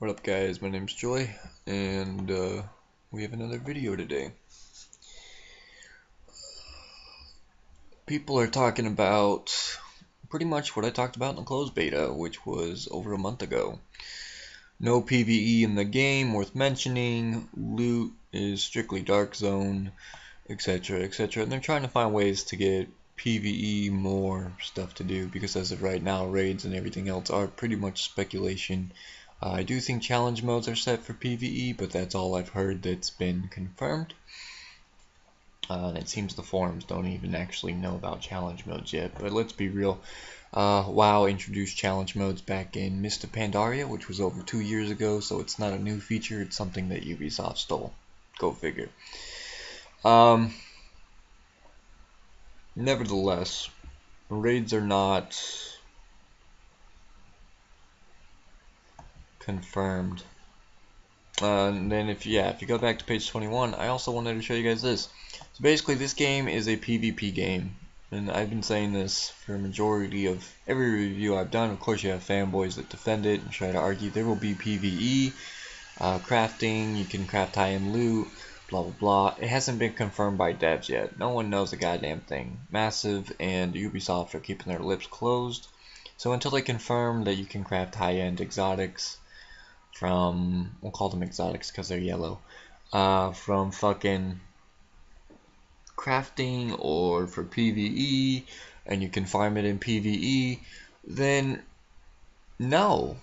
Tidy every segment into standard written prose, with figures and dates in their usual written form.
What up guys, my name's Joy, and we have another video today. People are talking about pretty much what I talked about in the closed beta, which was over a month ago. No PvE in the game worth mentioning, loot is strictly Dark Zone, etc, etc, and they're trying to find ways to get PvE more stuff to do, because as of right now, raids and everything else are pretty much speculation. I do think challenge modes are set for PvE, but that's all I've heard that's been confirmed. And it seems the forums don't even actually know about challenge modes yet, but let's be real. WoW introduced challenge modes back in Mist of Pandaria, which was over 2 years ago, so it's not a new feature, it's something that Ubisoft stole. Go figure. Nevertheless, raids are not confirmed. And then if you go back to page 21, I also wanted to show you guys this. So basically this game is a PvP game, and I've been saying this for a majority of every review I've done. Of course you have fanboys that defend it and try to argue there will be PvE, crafting, you can craft high-end loot, blah blah blah. It hasn't been confirmed by devs yet. No one knows a goddamn thing. Massive and Ubisoft are keeping their lips closed. So until they confirm that you can craft high-end exotics from, we'll call them exotics because they're yellow, from fucking crafting or for PvE, and you can farm it in PvE, then no,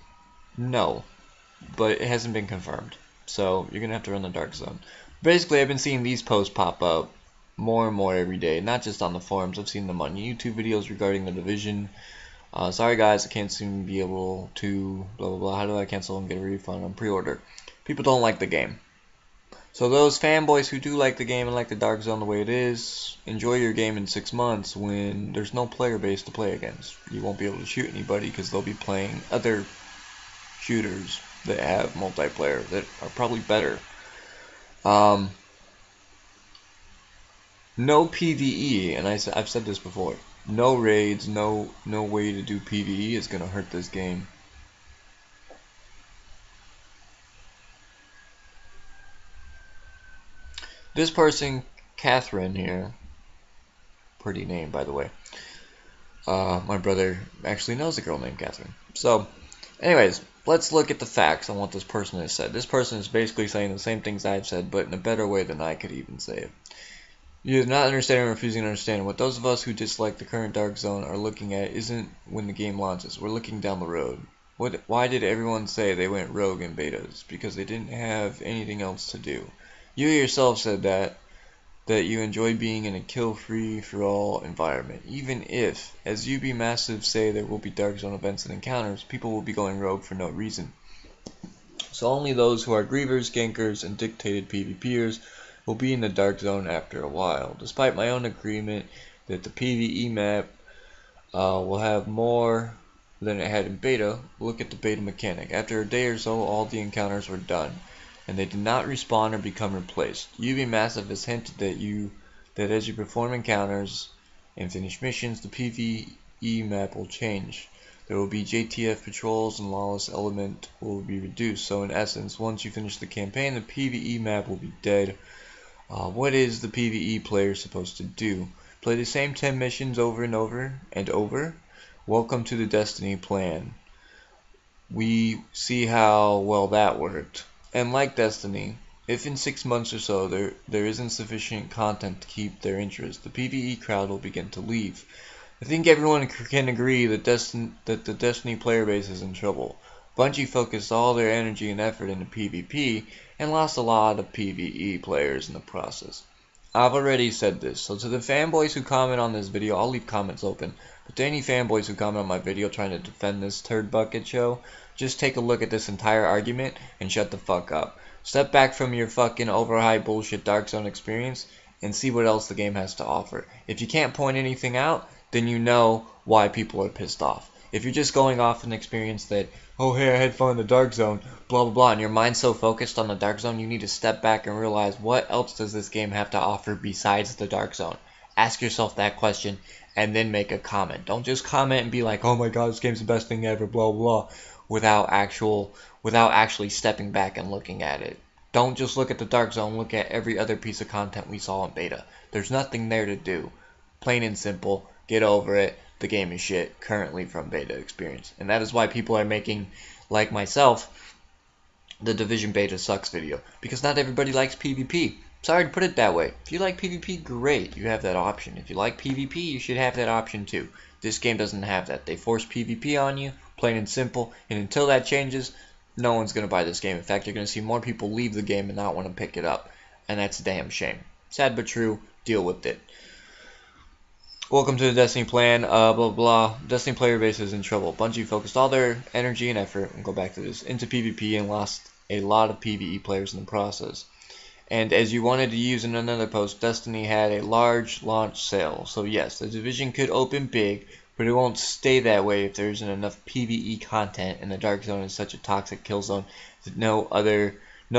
but it hasn't been confirmed, so you're gonna have to run the Dark Zone. Basically, I've been seeing these posts pop up more and more every day, not just on the forums. I've seen them on YouTube videos regarding the Division. Sorry guys, I can't seem to be able to blah blah blah. How do I cancel and get a refund on pre-order? People don't like the game. So those fanboys who do like the game and like the Dark Zone the way it is, enjoy your game in 6 months when there's no player base to play against. You won't be able to shoot anybody because they'll be playing other shooters that have multiplayer that are probably better. No PvE, and I've said this before. No raids, no way to do PvE is gonna hurt this game. This person, Kathyrne here, pretty name by the way. My brother actually knows a girl named Kathyrne. So, anyways, let's look at the facts on what this person has said. This person is basically saying the same things I've said, but in a better way than I could even say it. You do not understand or refusing to understand. What those of us who dislike the current Dark Zone are looking at isn't when the game launches. We're looking down the road. Why did everyone say they went rogue in betas? Because they didn't have anything else to do. You yourself said that you enjoy being in a kill-free-for-all environment. Even if, as UB Massive say, there will be Dark Zone events and encounters, people will be going rogue for no reason. So only those who are grievers, gankers, and dictated PvPers will be in the Dark Zone after a while. Despite my own agreement that the PvE map will have more than it had in beta, look at the beta mechanic. After a day or so, all the encounters were done, and they did not respawn or become replaced. UV Massive has hinted that as you perform encounters and finish missions, the PvE map will change. There will be JTF patrols and lawless element will be reduced. So in essence, once you finish the campaign, the PvE map will be dead. What is the PvE player supposed to do? Play the same 10 missions over and over and over? Welcome to the Destiny plan. We see how well that worked. And like Destiny, if in 6 months or so there isn't sufficient content to keep their interest, the PvE crowd will begin to leave. I think everyone can agree that the Destiny player base is in trouble. Bungie focused all their energy and effort into PvP and lost a lot of PvE players in the process. I've already said this, so to the fanboys who comment on this video, I'll leave comments open, but to any fanboys who comment on my video trying to defend this turd bucket show, just take a look at this entire argument and shut the fuck up. Step back from your fucking overhyped bullshit Dark Zone experience and see what else the game has to offer. If you can't point anything out, then you know why people are pissed off. If you're just going off an experience that, oh hey, I had fun in the Dark Zone, blah blah blah, and your mind's so focused on the Dark Zone, you need to step back and realize, what else does this game have to offer besides the Dark Zone? Ask yourself that question and then make a comment. Don't just comment and be like, oh my god, this game's the best thing ever, blah blah blah. without actually stepping back and looking at it. Don't just look at the Dark Zone, look at every other piece of content we saw in beta. There's nothing there to do. Plain and simple, get over it. The game is shit currently from beta experience. And that is why people are making, like myself, the Division beta sucks video. Because not everybody likes PvP. Sorry to put it that way. If you like PvP, great. You have that option. If you like PvP, you should have that option too. This game doesn't have that. They force PvP on you, plain and simple. And until that changes, no one's going to buy this game. In fact, you're going to see more people leave the game and not want to pick it up. And that's a damn shame. Sad but true. Deal with it. Welcome to the Destiny plan, blah blah. Destiny player base is in trouble. Bungie focused all their energy and effort, and go back to this, into PvP and lost a lot of PvE players in the process. And as you wanted to use in another post, Destiny had a large launch sale. So yes, the Division could open big, but it won't stay that way if there isn't enough PvE content, and the Dark Zone is such a toxic kill zone that no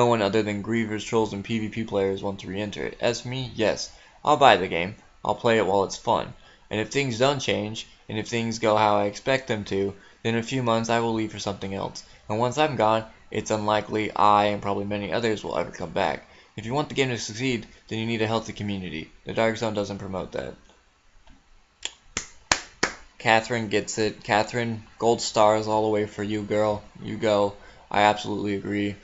one other than grievers, trolls, and PvP players want to re-enter it. As for me, yes, I'll buy the game. I'll play it while it's fun. And if things don't change, and if things go how I expect them to, then in a few months I will leave for something else. And once I'm gone, it's unlikely I and probably many others will ever come back. If you want the game to succeed, then you need a healthy community. The Dark Zone doesn't promote that. Kathyrne gets it. Kathyrne, gold stars all the way for you, girl. You go. I absolutely agree.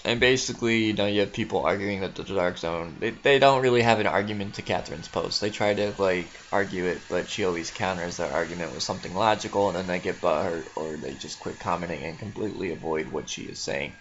And basically, you have people arguing that the Dark Zone, they don't really have an argument to Kathyrne's post. They try to, argue it, but she always counters their argument with something logical, and then they get butthurt, or they just quit commenting and completely avoid what she is saying.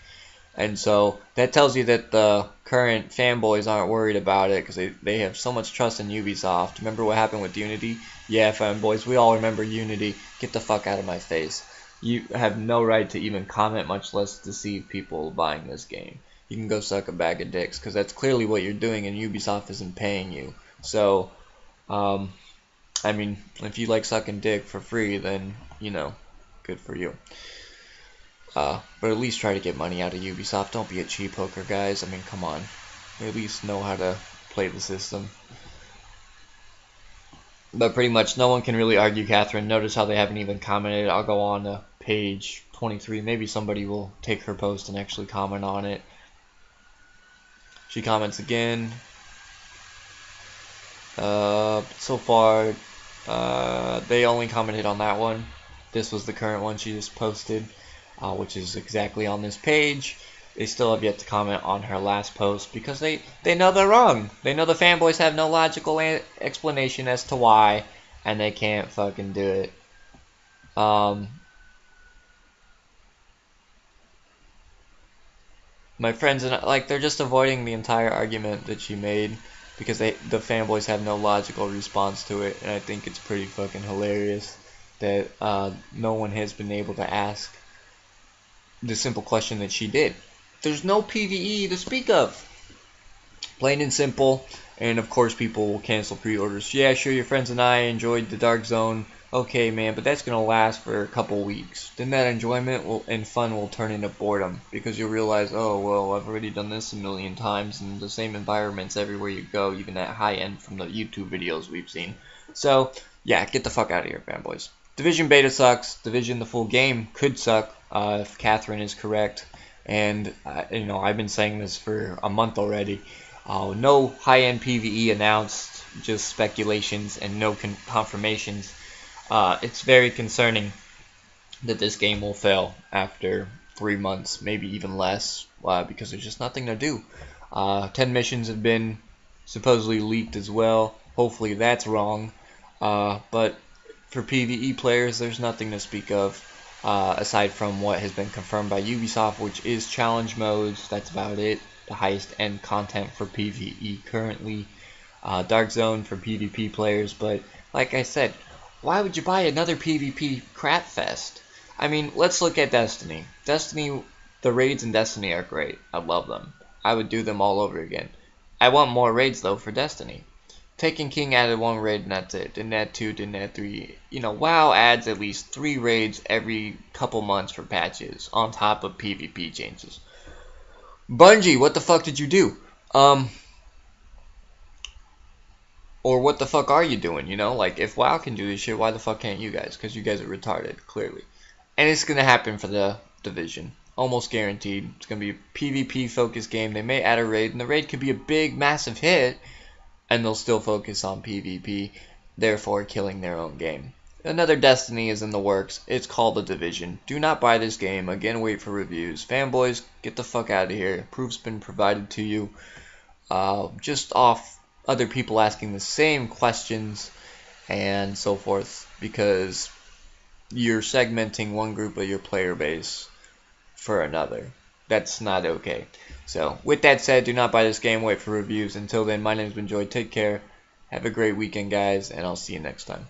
And so, that tells you that the current fanboys aren't worried about it, because they have so much trust in Ubisoft. Remember what happened with Unity? Yeah, fanboys, we all remember Unity. Get the fuck out of my face. You have no right to even comment, much less deceive people buying this game. You can go suck a bag of dicks, because that's clearly what you're doing, and Ubisoft isn't paying you. So, I mean, if you like sucking dick for free, then, good for you. But at least try to get money out of Ubisoft. Don't be a cheap hooker, guys. I mean, come on. At least know how to play the system. But pretty much no one can really argue Kathyrne. Notice how they haven't even commented. I'll go on to page 23. Maybe somebody will take her post and actually comment on it. She comments again. So far, they only commented on that one. This was the current one she just posted, which is exactly on this page. They still have yet to comment on her last post because they know they're wrong. They know the fanboys have no logical explanation as to why, and they can't fucking do it. My friends and they're just avoiding the entire argument that she made because the fanboys have no logical response to it, and I think it's pretty fucking hilarious that no one has been able to ask the simple question that she did. There's no PvE to speak of. Plain and simple. And of course people will cancel pre-orders. Yeah, sure, your friends and I enjoyed the Dark Zone. Okay, man, but that's going to last for a couple weeks. Then that enjoyment and fun will turn into boredom. Because you'll realize, oh, well, I've already done this a million times. And the same environments everywhere you go, even at high end from the YouTube videos we've seen. So, yeah, get the fuck out of here, fanboys. Division beta sucks. Division, the full game, could suck if Kathyrne is correct. And, I've been saying this for a month already. No high-end PvE announced, just speculations and no confirmations. It's very concerning that this game will fail after 3 months, maybe even less, because there's just nothing to do. 10 missions have been supposedly leaked as well. Hopefully that's wrong. But for PvE players, there's nothing to speak of. Aside from what has been confirmed by Ubisoft, which is challenge modes. That's about it. The highest end content for PvE currently. Dark Zone for PvP players. But like I said, why would you buy another PvP crap fest? I mean, let's look at Destiny. The raids in Destiny are great. I love them. I would do them all over again. I want more raids though for Destiny. Taken King added 1 raid and that's it. Didn't add 2, didn't add 3. WoW adds at least 3 raids every couple months for patches on top of PvP changes. Bungie, what the fuck did you do? Or what the fuck are you doing, you know? Like, if WoW can do this shit, why the fuck can't you guys? Because you guys are retarded, clearly. And it's going to happen for the Division. Almost guaranteed. It's going to be a PvP-focused game. They may add a raid, and the raid could be a big, massive hit, and they'll still focus on PvP, therefore killing their own game. Another Destiny is in the works. It's called The Division. Do not buy this game. Again, wait for reviews. Fanboys, get the fuck out of here. Proof's been provided to you. Just off other people asking the same questions and so forth, because you're segmenting one group of your player base for another. That's not okay. So, with that said, do not buy this game. Wait for reviews. Until then, my name's been Joy. Take care. Have a great weekend, guys, and I'll see you next time.